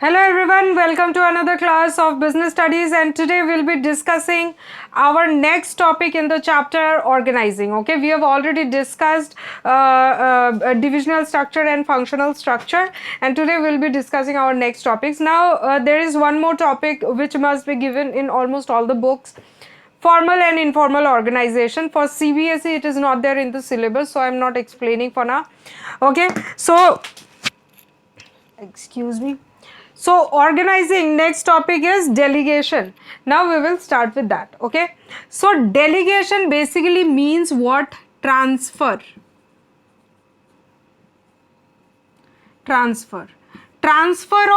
Hello everyone, welcome to another class of business studies, and today we'll be discussing our next topic in the chapter organizing. Okay, we have already discussed divisional structure and functional structure, and today we'll be discussing our next topics. Now there is one more topic which must be given in almost all the books: formal and informal organization. For CBSE it is not there in the syllabus, so I'm not explaining for now. Okay, so excuse me. So organizing, next topic is delegation. Now we will start with that. Okay, so delegation basically means what? Transfer. Transfer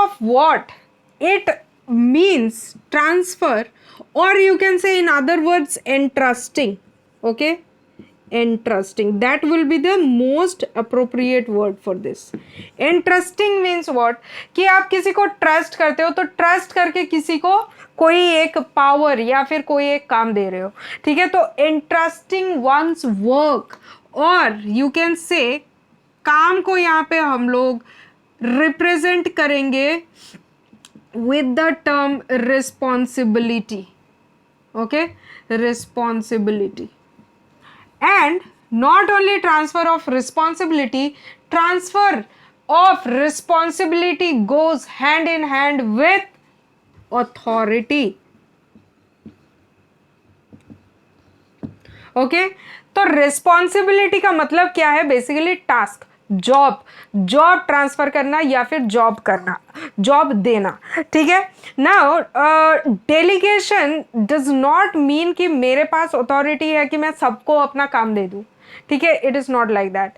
of what? It means transfer, or you can say in other words entrusting. Okay, entrusting, that will be the most appropriate word for this. Entrusting means what? कि आप किसी को trust करते हो, तो trust करके किसी को कोई एक पावर या फिर कोई एक काम दे रहे हो, ठीक है? तो entrusting one's work, और यू कैन से काम को यहाँ पे हम लोग रिप्रेजेंट करेंगे with the term responsibility. Okay, responsibility. And not only transfer of responsibility, transfer of responsibility goes hand in hand with authority. Okay, तो रिस्पॉन्सिबिलिटी का मतलब क्या है? बेसिकली टास्क, जॉब ट्रांसफर करना या फिर जॉब करना, जॉब देना, ठीक है? Now delegation does not mean कि मेरे पास अथॉरिटी है कि मैं सबको अपना काम दे दूं, ठीक है? It is not like that.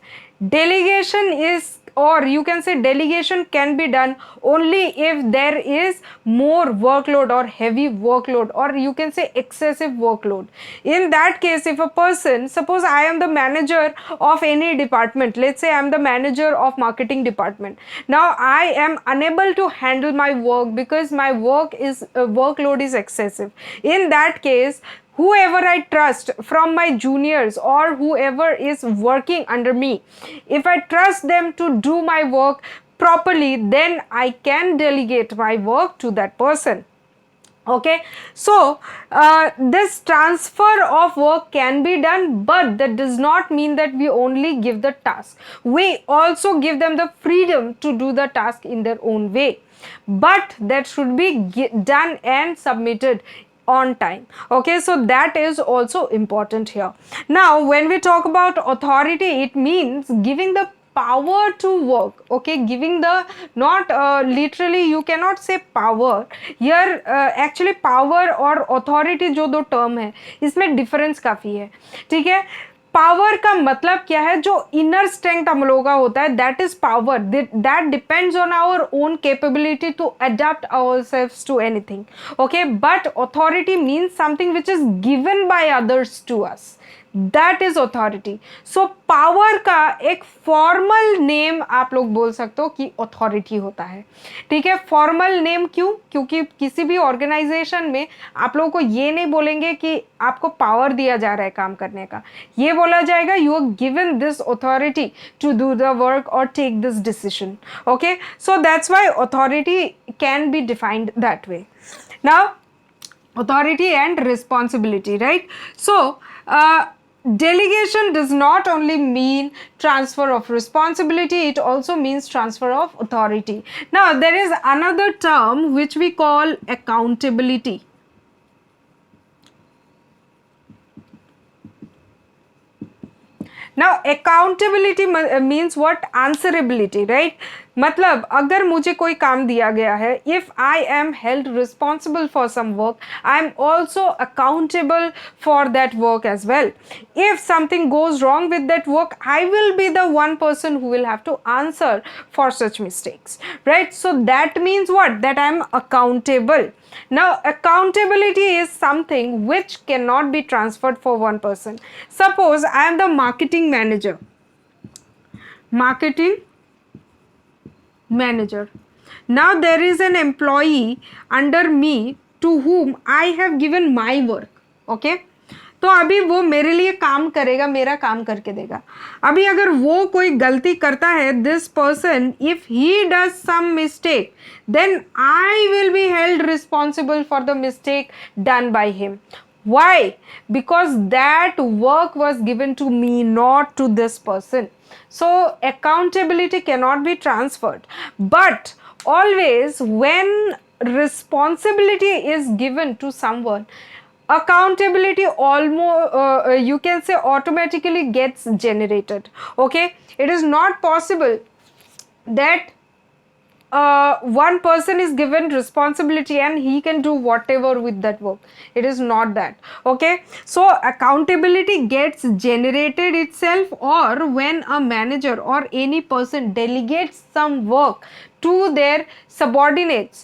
Delegation is, or you can say delegation can be done only if there is more workload or heavy workload, or you can say excessive workload. In that case, if a person, suppose I am the manager of any department, let's say I am the manager of marketing department. Now I am unable to handle my work because my workload is excessive. In that case, whoever I trust from my juniors or whoever is working under me, if I trust them to do my work properly, then I can delegate my work to that person. Okay, so this transfer of work can be done, but that does not mean that we only give the task. We also give them the freedom to do the task in their own way, but that should be done and submitted on time. Okay, so that is also important here. Now when we talk about authority, it means giving the power to work. Okay, giving the, not literally you cannot say power here. Actually power और authority जो दो term है, इसमें difference काफ़ी है, ठीक है? Power का मतलब क्या है? जो इनर स्ट्रेंथ हम लोगों का होता है, that is power, that depends on our own capability to adapt ourselves to anything. Okay, but authority means something which is given by others to us, that is authority. So power का एक formal name आप लोग बोल सकते हो कि authority होता है, ठीक है? फॉर्मल नेम क्यों? क्योंकि किसी भी ऑर्गेनाइजेशन में आप लोगों को ये नहीं बोलेंगे कि आपको पावर दिया जा रहा है काम करने का, ये बोला जाएगा you are given this authority to do the work और take this decision. Okay, so that's why authority can be defined that way. Now authority and responsibility, right? So delegation does not only mean transfer of responsibility, it also means transfer of authority. Now there is another term which we call accountability. Now accountability means what? Answerability, right? मतलब अगर मुझे कोई काम दिया गया है, if I am held responsible for some work, I am also accountable for that work as well. If something goes wrong with that work, I will be the one person who will have to answer for such mistakes, right? So that means what? That I am accountable. Now accountability is something which cannot be transferred for one person. Suppose I am the marketing manager. Now there is an employee under me to whom I have given my work. Okay, तो अभी वो मेरे लिए काम करेगा, मेरा काम करके देगा। अभी अगर वो कोई गलती करता है, this person, if he does some mistake, then I will be held responsible for the mistake done by him. Why? Because that work was given to me, not to this person. So accountability cannot be transferred. But always when responsibility is given to someone, accountability almost you can say automatically gets generated. Okay, it is not possible that one person is given responsibility and he can do whatever with that work. It is not that. Okay, so accountability gets generated itself, or when a manager or any person delegates some work to their subordinates,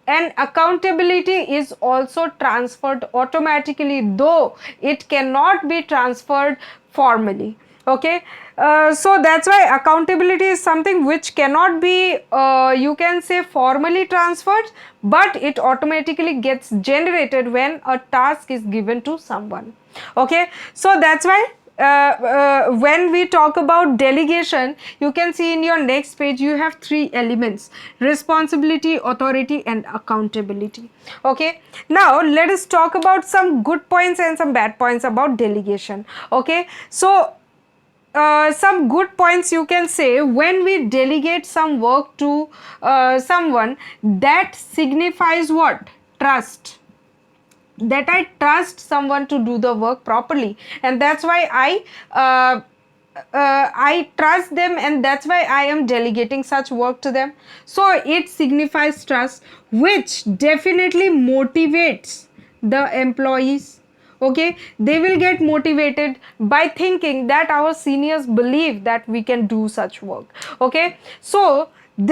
and accountability is also transferred automatically, though it cannot be transferred formally. Okay, so that's why accountability is something which cannot be you can say formally transferred, but it automatically gets generated when a task is given to someone. Okay, so that's why when we talk about delegation, you can see in your next page you have 3 elements: responsibility, authority, and accountability. Okay, now let us talk about some good points and some bad points about delegation. Okay, so some good points you can say: when we delegate some work to someone, that signifies what? Trust. That I trust someone to do the work properly, and that's why I trust them, and that's why I am delegating such work to them. So it signifies trust, which definitely motivates the employees. Okay, they will get motivated by thinking that our seniors believe that we can do such work. Okay, so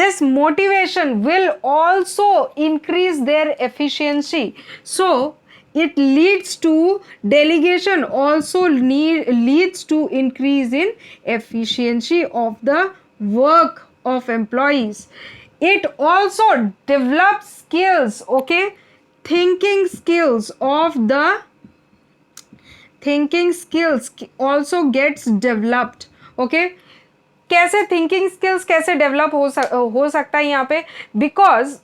this motivation will also increase their efficiency. So it leads to delegation, also leads to increase in efficiency of the work of employees. It also develops skills. Okay, thinking skills also gets developed. Okay, कैसे thinking skills कैसे develop हो सकता है यहाँ पे? Because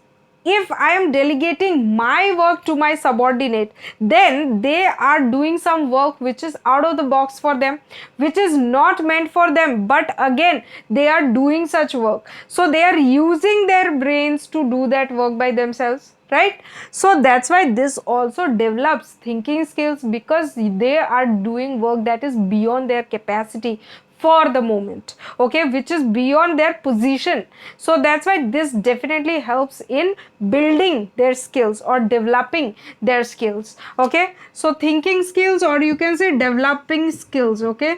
if I am delegating my work to my subordinate, then they are doing some work which is out of the box for them, which is not meant for them, but again they are doing such work, so they are using their brains to do that work by themselves, right? So that's why this also develops thinking skills, because they are doing work that is beyond their capacity for the moment. Okay, which is beyond their position. So that's why this definitely helps in building their skills or developing their skills. Okay, so thinking skills, or you can say developing skills. Okay,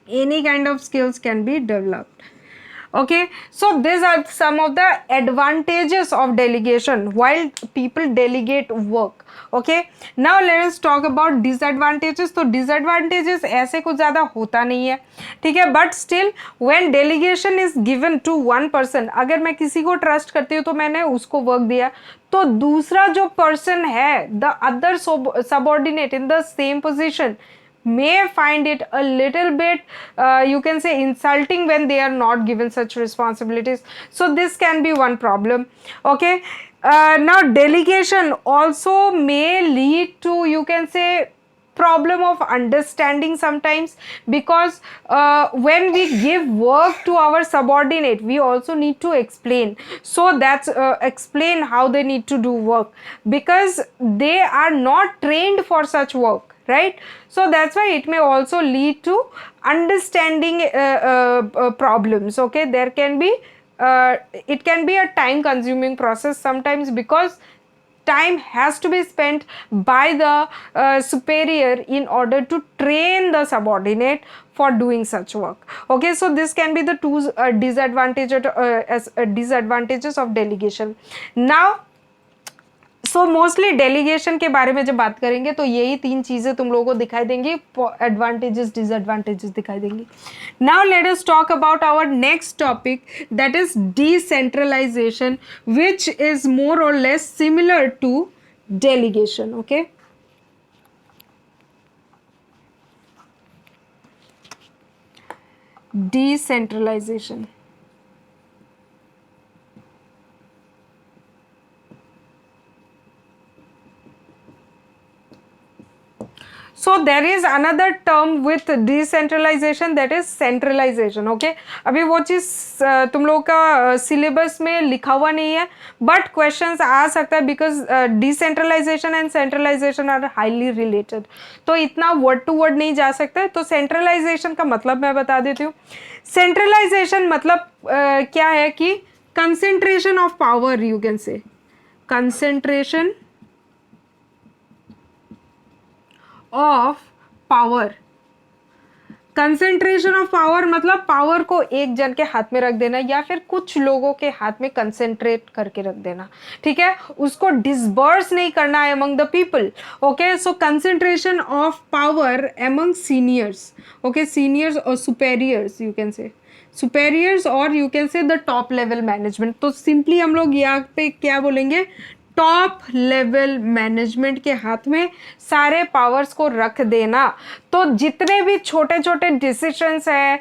any kind of skills can be developed. Okay, so these are some of the advantages of delegation while people delegate work. Okay, now let us talk about disadvantages. तो disadvantages ऐसे कुछ ज़्यादा होता नहीं है, ठीक है, but still when delegation is given to one person, अगर मैं किसी को trust करती हूँ तो मैंने उसको work दिया, तो दूसरा जो person है, the other subordinate in the same position, may find it a little bit you can say insulting when they are not given such responsibilities. So this can be one problem. Okay, now delegation also may lead to, you can say, problem of understanding sometimes, because when we give work to our subordinate, we also need to explain. So that's explain how they need to do work, because they are not trained for such work, right? So that's why it may also lead to understanding problems. Okay, there can be it can be a time consuming process sometimes, because time has to be spent by the superior in order to train the subordinate for doing such work. Okay, so this can be the two disadvantages of delegation. Now so mostly delegation के बारे में जब बात करेंगे तो यही 3 चीज़ें तुम लोगों को दिखाई देंगी, एडवांटेजेस डिसएडवांटेजेस दिखाई देंगी. Now let us talk about our next topic, that is decentralization, which is more or less similar to delegation. Okay, decentralization. So there is another term with decentralization, that is centralization. Okay, अभी वो चीज़ तुम लोग का syllabus में लिखा हुआ नहीं है, बट क्वेश्चंस आ सकता है because decentralisation and centralisation are highly related. तो इतना वर्ड टू वर्ड नहीं जा सकता है. तो सेंट्रलाइजेशन का मतलब मैं बता देती हूँ. सेंट्रलाइजेशन मतलब क्या है कि concentration of power, you can से concentration of power. Concentration of power मतलब पावर को एक जन के हाथ में रख देना या फिर कुछ लोगों के हाथ में कंसेंट्रेट करके रख देना. ठीक है, उसको डिसबर्स नहीं करना है among the people. Okay, so concentration of power among seniors. Okay, seniors और सुपेरियर्स, यू कैन से सुपेरियर्स और यू कैन से द टॉप लेवल मैनेजमेंट. तो सिंपली हम लोग यहाँ पे क्या बोलेंगे, टॉप लेवल मैनेजमेंट के हाथ में सारे पावर्स को रख देना. तो जितने भी छोटे छोटे डिसीशंस है,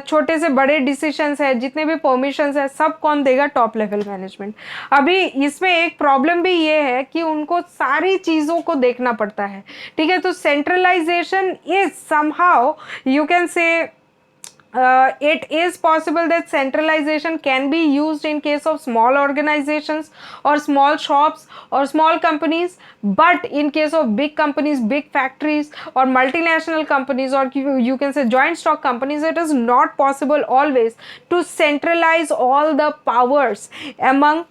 छोटे से बड़े डिसीशंस है, जितने भी परमिशंस है, सब कौन देगा, टॉप लेवल मैनेजमेंट. अभी इसमें एक प्रॉब्लम भी ये है कि उनको सारी चीज़ों को देखना पड़ता है. ठीक है, तो centralisation is somehow you can say it is possible that centralization can be used in case of small organizations or small shops or small companies, but in case of big companies, big factories or multinational companies or you can say joint stock companies, it is not possible always to centralize all the powers among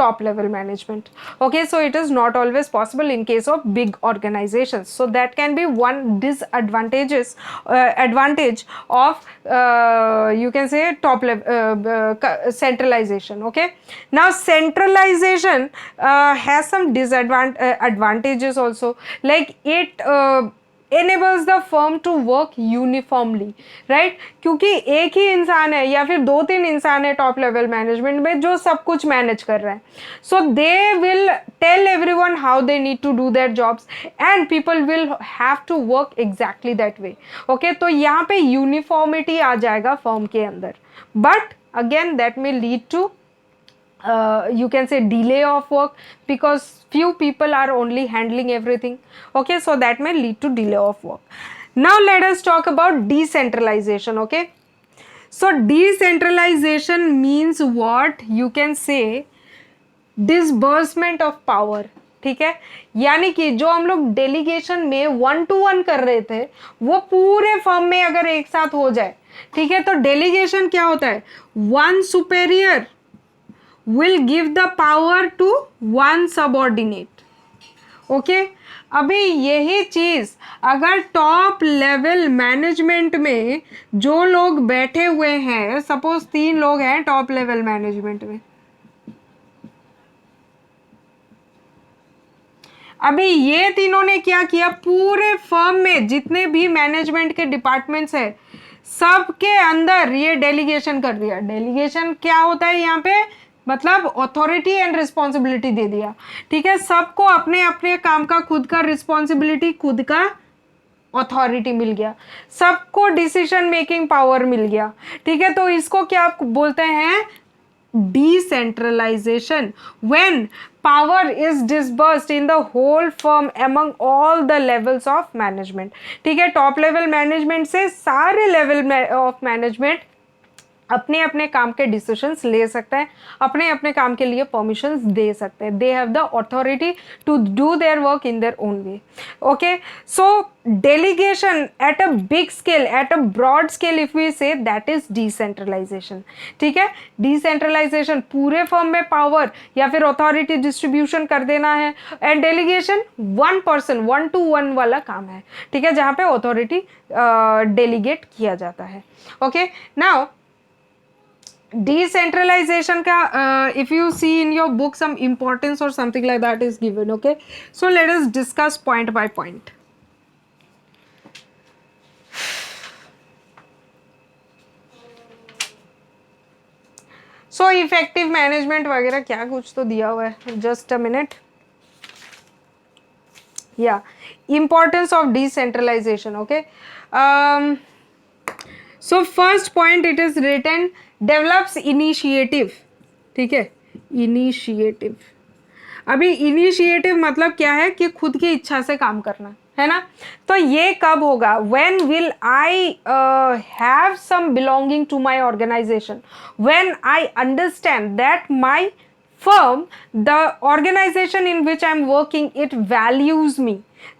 top level management. Okay, so it is not always possible in case of big organizations. So that can be one disadvantages advantage of you can say top level centralization. Okay, now centralization has some advantages also, like it enables the firm to work uniformly, right? क्योंकि एक ही इंसान है या फिर दो तीन इंसान है टॉप लेवल मैनेजमेंट में जो सब कुछ मैनेज कर रहे हैं. So they will tell everyone how they need to do their jobs and people will have to work exactly that way. Okay, तो यहाँ पे यूनिफॉर्मिटी आ जाएगा फर्म के अंदर, but again that may lead to you can say delay of work because few people are only handling everything. Okay, so that may lead to delay of work. Now let us talk about decentralization. Okay, so decentralization means what, you can say disbursement of power. ठीक है, यानी कि जो हम लोग delegation में 1-to-1 कर रहे थे वो पूरे फर्म में अगर एक साथ हो जाए. ठीक है, तो डेलीगेशन क्या होता है, one superior will give the power to one subordinate. Okay, अभी यही चीज अगर टॉप लेवल मैनेजमेंट में जो लोग बैठे हुए हैं, सपोज 3 लोग हैं टॉप लेवल मैनेजमेंट में, अभी ये तीनों ने क्या किया, पूरे फर्म में जितने भी मैनेजमेंट के डिपार्टमेंट्स है सबके अंदर ये डेलीगेशन कर दिया. डेलीगेशन क्या होता है यहाँ पे, मतलब अथॉरिटी एंड रिस्पॉन्सिबिलिटी दे दिया. ठीक है, सबको अपने अपने काम का खुद का रिस्पॉन्सिबिलिटी, खुद का अथॉरिटी मिल गया, सबको डिसीजन मेकिंग पावर मिल गया. ठीक है, तो इसको क्या बोलते हैं, decentralization, when power is disbursed in the whole firm among all the levels of management. ठीक है, टॉप लेवल मैनेजमेंट से सारे लेवल ऑफ मैनेजमेंट अपने अपने काम के डिसीजंस ले सकते हैं, अपने अपने काम के लिए परमिशंस दे सकते हैं. They have the authority to do their work in their own way. Okay, so delegation at a big scale, at a broad scale, if we say that is decentralisation. ठीक है, डिसेंट्रलाइजेशन पूरे firm में power या फिर authority distribution कर देना है, and delegation 1 person 1-to-1 वाला काम है. ठीक है, जहाँ पे अथॉरिटी डेलीगेट किया जाता है. Okay, now decentralization ka if you see in your book some importance or something like that is given. Okay, so let us discuss point by point. So effective management वगैरह क्या कुछ तो दिया हुआ है, just a minute. Yeah, importance of decentralization. Okay, so first point it is written develops initiative, ठीक है, initiative. अभी इनिशिएटिव मतलब क्या है कि खुद की इच्छा से काम करना, है ना। तो ये कब होगा, when will I have some belonging to my organisation, when I understand that my firm, the organization in which I'm working, it values me,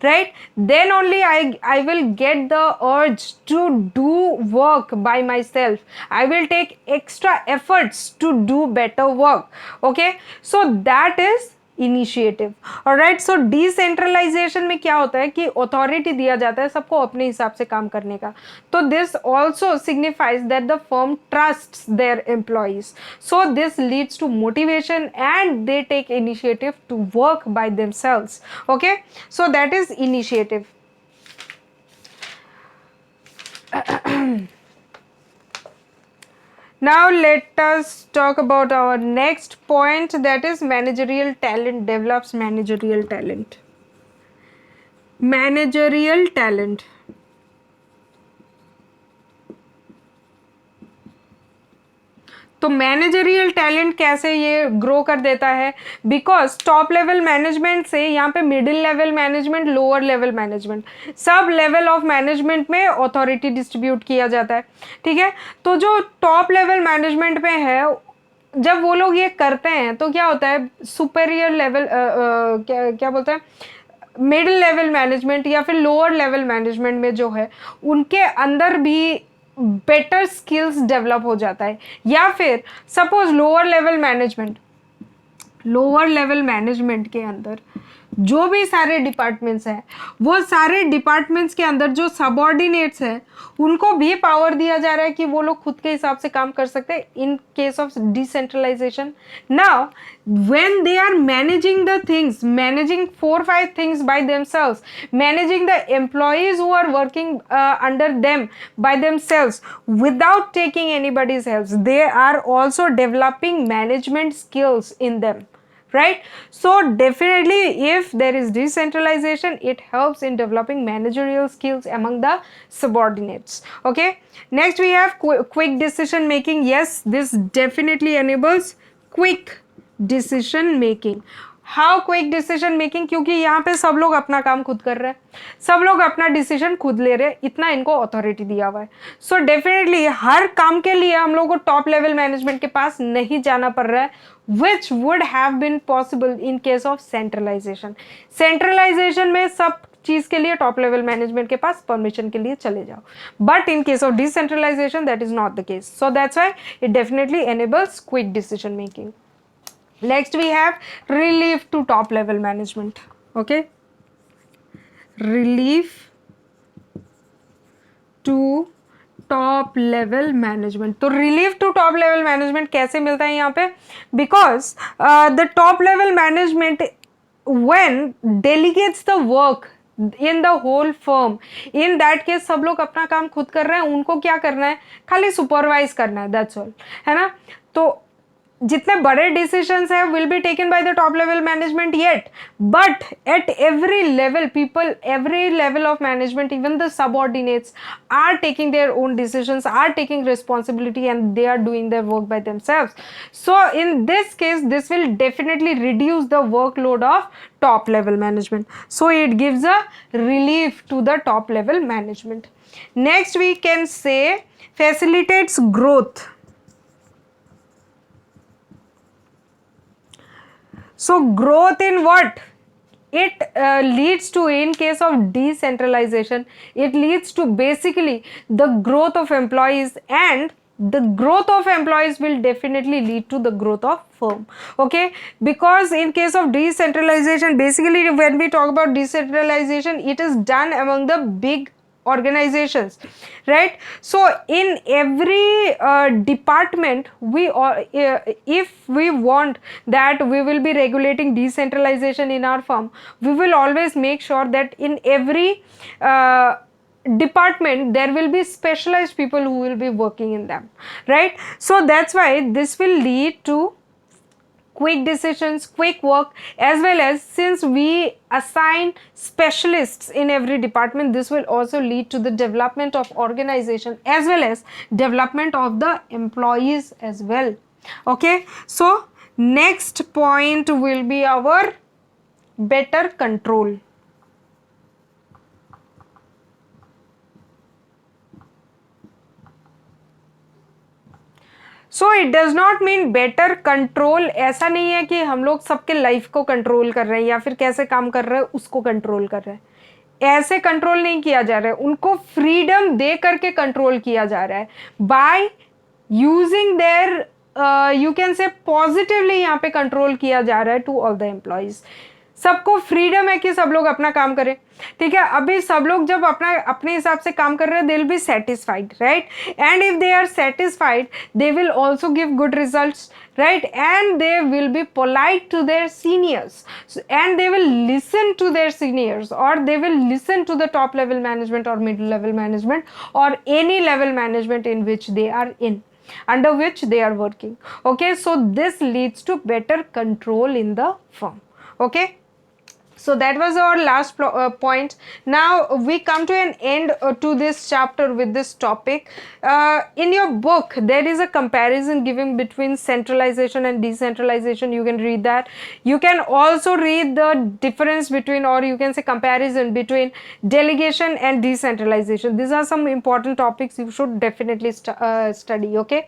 right? Then only I will get the urge to do work by myself. I will take extra efforts to do better work, okay? So that is initiative. Alright, so decentralisation में क्या होता है कि authority दिया जाता है सबको अपने हिसाब से काम करने का। तो this also signifies that the firm trusts their employees, so this leads to motivation and they take initiative to work by themselves, okay, so that is initiative. Now let us talk about our next point, that is managerial talent develops managerial talent. Managerial talent. तो managerial talent कैसे ये grow कर देता है, because top level management से यहाँ पे middle level management, lower level management, sub level of management में अथॉरिटी डिस्ट्रीब्यूट किया जाता है, ठीक है। तो जो टॉप लेवल मैनेजमेंट में है, जब वो लोग ये करते हैं तो क्या होता है, सुपेरियर लेवल क्या क्या बोलते हैं, मिडिल लेवल मैनेजमेंट या फिर लोअर लेवल मैनेजमेंट में जो है उनके अंदर भी बेटर स्किल्स डेवलप हो जाता है। या फिर सपोज लोअर लेवल मैनेजमेंट के अंदर जो भी सारे डिपार्टमेंट्स हैं, वो सारे डिपार्टमेंट्स के अंदर जो सबऑर्डिनेट्स हैं उनको भी पावर दिया जा रहा है कि वो लोग खुद के हिसाब से काम कर सकते हैं in case of decentralisation. Now when they are managing the things, managing 4-5 things by themselves, managing the employees who are working under them by themselves without taking anybody's help, they are also developing management skills in them, right? So definitely if there is decentralization, it helps in developing managerial skills among the subordinates, okay? Next we have quick decision making. Yes, this definitely enables quick decision making. How quick decision making, क्योंकि यहाँ पे सब लोग अपना काम खुद कर रहे हैं, सब लोग अपना डिसीजन खुद ले रहे हैं, इतना इनको अथॉरिटी दिया हुआ है। सो डेफिनेटली हर काम के लिए हम लोग को टॉप लेवल मैनेजमेंट के पास नहीं जाना पड़ रहा है, which would have been possible in case of centralisation. Centralisation में सब चीज के लिए टॉप लेवल मैनेजमेंट के पास परमिशन के लिए चले जाओ, but in case of decentralisation that is not the case, so that's why it definitely enables quick decision making. Next we have relief to top level management, okay, relief to top level management. तो relief to top level management कैसे मिलता है यहाँ पे, because the top level management when delegates the work in the whole firm, in that case सब लोग अपना काम खुद कर रहे हैं, उनको क्या करना है, खाली सुपरवाइज करना है, दैट्स ऑल, है ना। तो जितने बड़े डिसीजंस हैं will be taken by the top level management yet, but at every level people, every level of management, even the subordinates are taking their own decisions, are taking responsibility and they are doing their work by themselves. So in this case this will definitely reduce the workload of top level management, so it gives a relief to the top level management. Next we can say facilitates growth. So growth in what? It leads to, in case of decentralization, it leads to basically the growth of employees, and the growth of employees will definitely lead to the growth of firm, okay? Because in case of decentralization, basically when we talk about decentralization, it is done among the big organizations, right? So in every department, we if we want that we will be regulating decentralization in our firm, we will always make sure that in every department there will be specialized people who will be working in them, right? So that's why this will lead to quick decisions, quick work, as well as since we assign specialists in every department, this will also lead to the development of organization as well as development of the employees as well. Okay, so next point will be our better control. So it does not mean better control, ऐसा नहीं है कि हम लोग सबके life को control कर रहे हैं या फिर कैसे काम कर रहे हैं उसको कंट्रोल कर रहे हैं, ऐसे कंट्रोल नहीं किया जा रहा है, उनको फ्रीडम दे करके कंट्रोल किया जा रहा है by using their, you can से पॉजिटिवली यहाँ पे कंट्रोल किया जा रहा है टू ऑल द एम्प्लॉयज। सबको फ्रीडम है कि सब लोग अपना काम करें, ठीक है। अभी सब लोग जब अपने हिसाब से काम कर रहे हैं, they will be satisfied, right, and if they are satisfied they will also give good results, right, and they will be polite to their seniors, and they will listen to their seniors, or they will listen to the top level management or middle level management or any level management in which they are in, under which they are working. Okay, so this leads to better control in the firm. Okay, so that was our last point. Now we come to an end to this chapter with this topic. In your book there is a comparison given between centralization and decentralization. You can read that. You can also read the difference between, or you can say comparison between, delegation and decentralization. These are some important topics you should definitely study. Okay,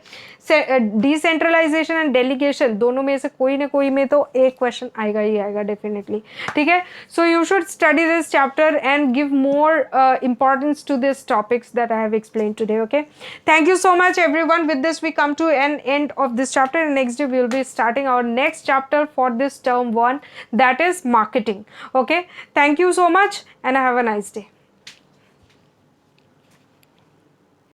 decentralisation and delegation दोनों में से कोई ना कोई में तो एक question आएगा ही आएगा डेफिनेटली, ठीक है। So you should study this chapter and give more importance to these topics that I have explained today. Okay, thank you so much everyone. With this we come to an end of this chapter, and next day we will be starting our next chapter for this term 1, that is marketing. Okay, thank you so much and have a nice day.